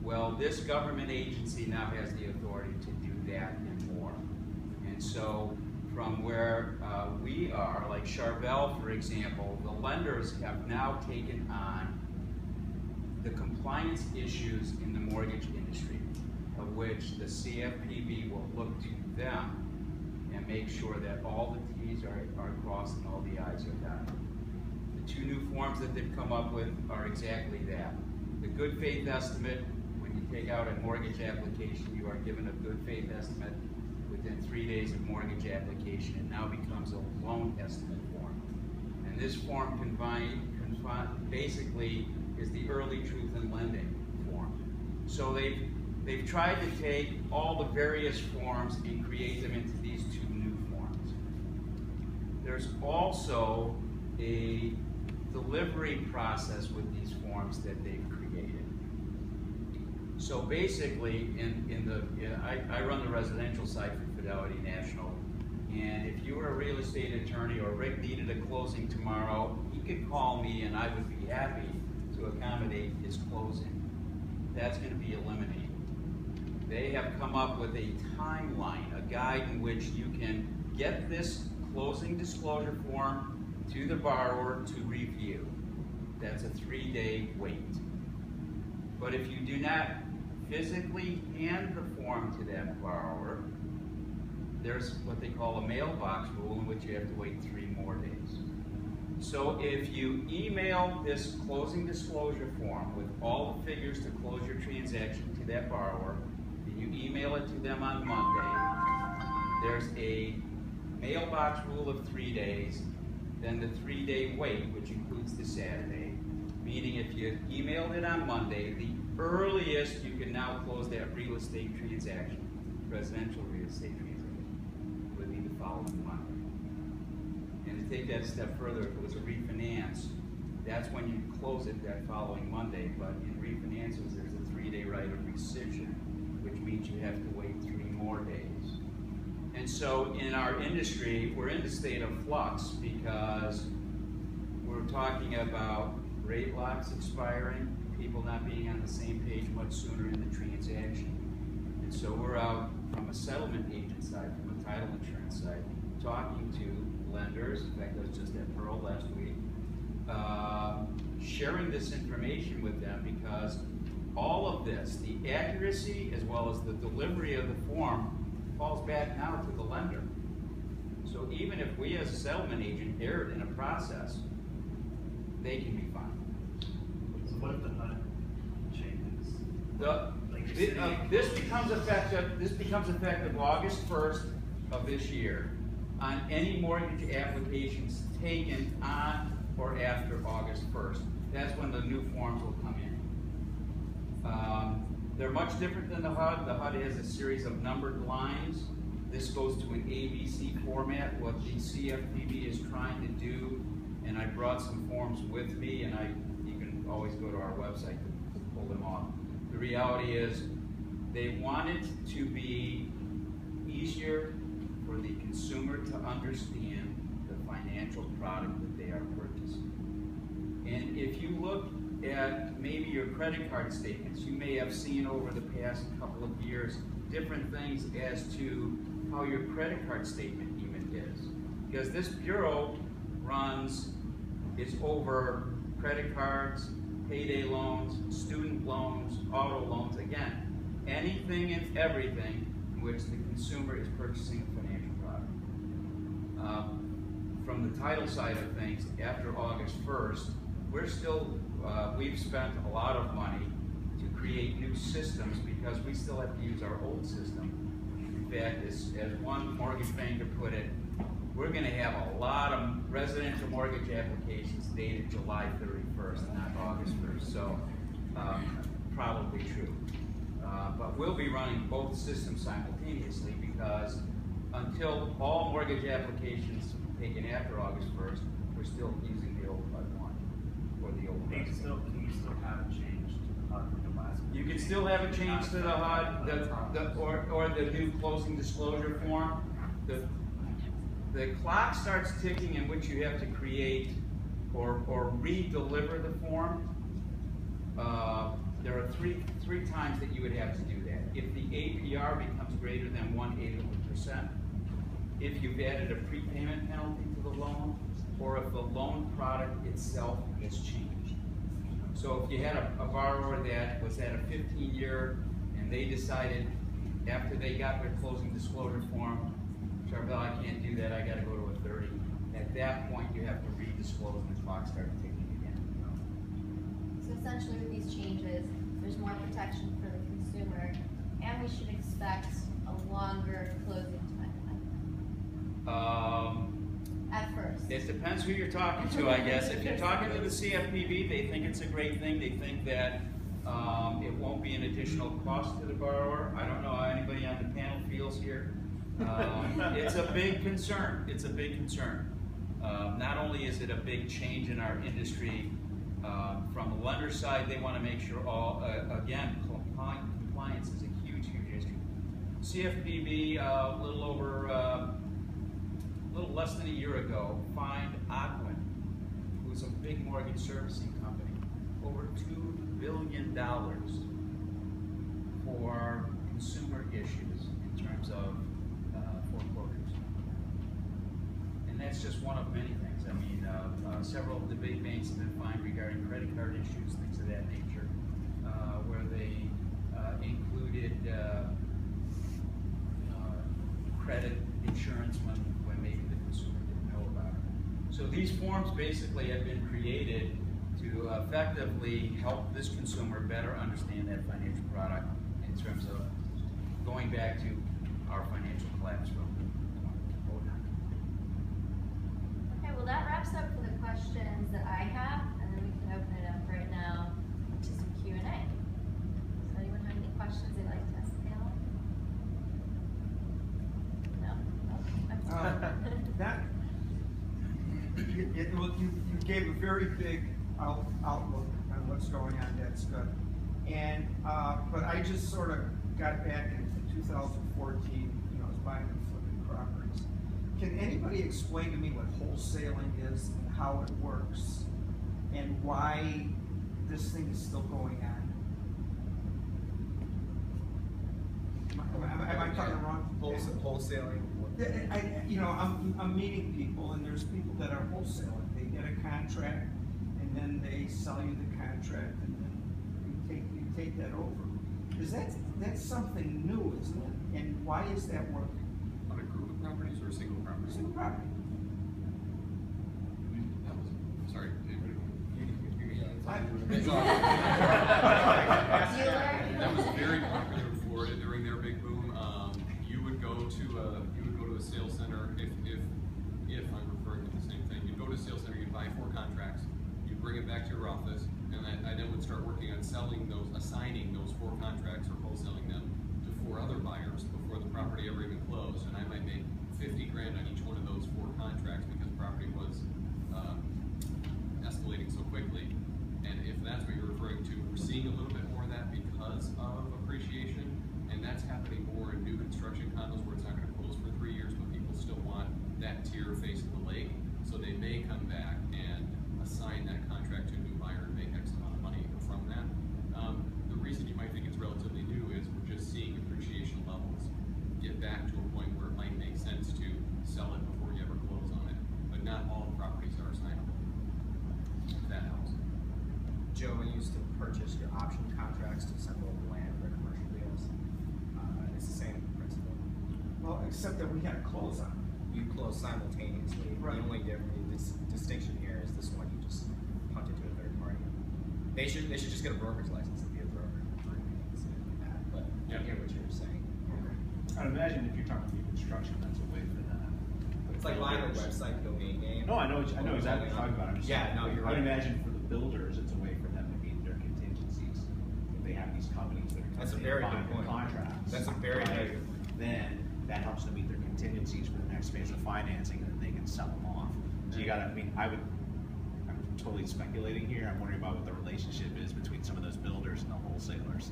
Well, this government agency now has the authority to do that and more. And so from where we are, like Charvel, for example, the lenders have now taken on the compliance issues in the mortgage industry, of which the CFPB will look to them and make sure that all the T's are crossed and all the I's are dotted. The two new forms that they've come up with are exactly that. The good faith estimate, when you take out a mortgage application, you are given a good faith estimate within 3 days of mortgage application. It now becomes a loan estimate form. And this form basically is the early truth in lending form. So they've tried to take all the various forms and create them into these two new forms. There's also a delivery process with these forms that they've created. So basically, I run the residential side for Fidelity National, and if you were a real estate attorney or Rick needed a closing tomorrow, he could call me and I would be happy to accommodate his closing. That's going to be eliminated. They have come up with a timeline, a guide in which you can get this closing disclosure form to the borrower to review. That's a 3-day wait. But if you do not physically hand the form to that borrower, there's what they call a mailbox rule in which you have to wait 3 more days. So if you email this closing disclosure form with all the figures to close your transaction to that borrower, and you email it to them on Monday, there's a mailbox rule of 3 days, then the 3-day wait, which includes the Saturday, meaning if you emailed it on Monday, the earliest you can now close that real estate transaction, residential real estate transaction, would be the following Monday. And to take that a step further, if it was a refinance, that's when you close it that following Monday, but in refinances there's a 3-day right of rescission, which means you have to wait 3 more days. And so in our industry, we're in the state of flux because we're talking about rate locks expiring, people not being on the same page much sooner in the transaction. And so we're out from a settlement agent side, from a title insurance side, talking to lenders. In fact, I was just at Pearl last week, sharing this information with them because all of this, the accuracy as well as the delivery of the form, falls back now to the lender. So even if we as a settlement agent erred in a process, they can be fined. So what if the HUD changes? This becomes effective August 1st of this year on any mortgage applications taken on or after August 1st. That's when the new forms will come in. They're much different than the HUD. The HUD has a series of numbered lines. This goes to an ABC format, what the CFPB is trying to do, and I brought some forms with me, and you can always go to our website to pull them off. The reality is they want it to be easier for the consumer to understand the financial product that they are purchasing. And if you look at maybe your credit card statements, you may have seen over the past couple of years different things as to how your credit card statement even is. Because this bureau is over credit cards, payday loans, student loans, auto loans, again, anything and everything in which the consumer is purchasing a financial product. From the title side of things, after August 1st, we've spent a lot of money to create new systems because we still have to use our old system. In fact, as one mortgage banker put it, we're going to have a lot of residential mortgage applications dated July 31st, not August 1st, so probably true. But we'll be running both systems simultaneously because until all mortgage applications taken after August 1st, we're still using the old HUD one, or the old Can you still have a change to the HUD from the last one? You can still have a change to the HUD, or the new closing disclosure form. The clock starts ticking in which you have to create or re-deliver the form there are three times that you would have to do that. If the APR becomes greater than 1/8%, if you've added a prepayment penalty to the loan, or if the loan product itself has changed. So if you had a borrower that was at a 15-year and they decided after they got their closing disclosure form, Charvel, I can't do that, I gotta go to a 30. At that point, you have to redisclose and the clock starts ticking again. So essentially with these changes, there's more protection for the consumer, and we should expect a longer closing timeline. At first. It depends who you're talking to, I guess. If you're talking to the CFPB, they think it's a great thing. They think that it won't be an additional cost to the borrower. I don't know how anybody on the panel feels here. It's a big concern. It's a big concern. Not only is it a big change in our industry, from the lender side, they want to make sure again, compliance is a huge, huge issue. CFPB, a little less than a year ago, fined Aquin, who's a big mortgage servicing company, over $2 billion for consumer issues in terms of foreclosures. And that's just one of many things. I mean, several of the big banks have been fined regarding credit card issues, things of that nature, where they included credit insurance when maybe the consumer didn't know about it. So these forms basically have been created to effectively help this consumer better understand that financial product in terms of going back to our financial collapse from 2009. Okay, well that wraps up for the questions that I have, and then we can open it up right now to some Q&A. Does anyone have any questions they'd like to ask the panel? No? You gave a very big outlook on what's going on. That's good. And but I just sort of got back in 2014. I was buying and flipping properties. Can anybody explain to me what wholesaling is and how it works, and why this thing is still going on? Am I talking wrong? Wholesaling. I'm meeting people, and there's people that are wholesaling. They get a contract, and then they sell you the contract, and then you take that over. That's something new, isn't it? And why is that working? On a group of properties or a single property? Single property. Sorry, that was very popular in Florida during their big boom. You would go to a sales center if I'm referring to the same thing. You'd go to a sales center, you'd buy 4 contracts, you'd bring it back to your office, and I then would start working on assigning those 4 contracts or wholesaling them to 4 other buyers before the property ever even closed. And I might make 50 grand on each one of those 4 contracts because property was escalating so quickly. And if that's what you're referring to, we're seeing a little bit more of that because of appreciation, and that's happening more in new construction condos where it's not going to close for 3 years, but people still want that tier facing the lake, so they may come back and assign that contract to a new buyer and make X amount of money from that. The reason you might think it's relatively new is we're just seeing appreciation levels get back to a point where it might make sense to sell it before you ever close on it, but not all properties are assignable. If that helps. Joe, we used to purchase your option contracts to assemble the land for commercial deals. It's the same principle. Well, except that we had to close on it. You close simultaneously. Right. The only distinction here is this one you just punt it to a third party. They should just get a broker's license and be a broker. But I hear what you're saying. I'd imagine if you're talking new construction, that's a way for that. It's like buying a website domain name. No, I know exactly what you're talking about. I'm just Yeah, no, you're right. I'd imagine for the builders, it's a way for them to meet their contingencies. If they have these companies that are That's a coming in very and buying good point. contracts. That's a very right? good point. Then that helps them meet their contingencies for the next phase of financing, and then they can sell them off. So you gotta, I'm totally speculating here. I'm wondering about what the relationship is between some of those builders and the wholesalers.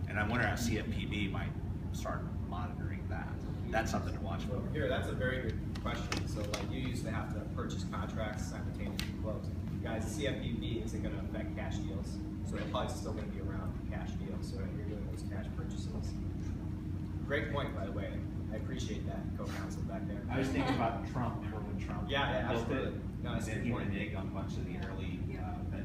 And I wonder how CFPB might start monitoring that. That's something to watch for. Well, here, that's a very good question. So, like, you used to have to purchase contracts simultaneously close. Guys, CFPB isn't going to affect cash deals. So they're probably still gonna be around cash deals, so you're doing those cash purchases. Great point, by the way. I appreciate that, co-counsel back there. I was thinking about Trump, when Trump Yeah, built absolutely. it. No, that's a and good he point. reneged on a bunch of the early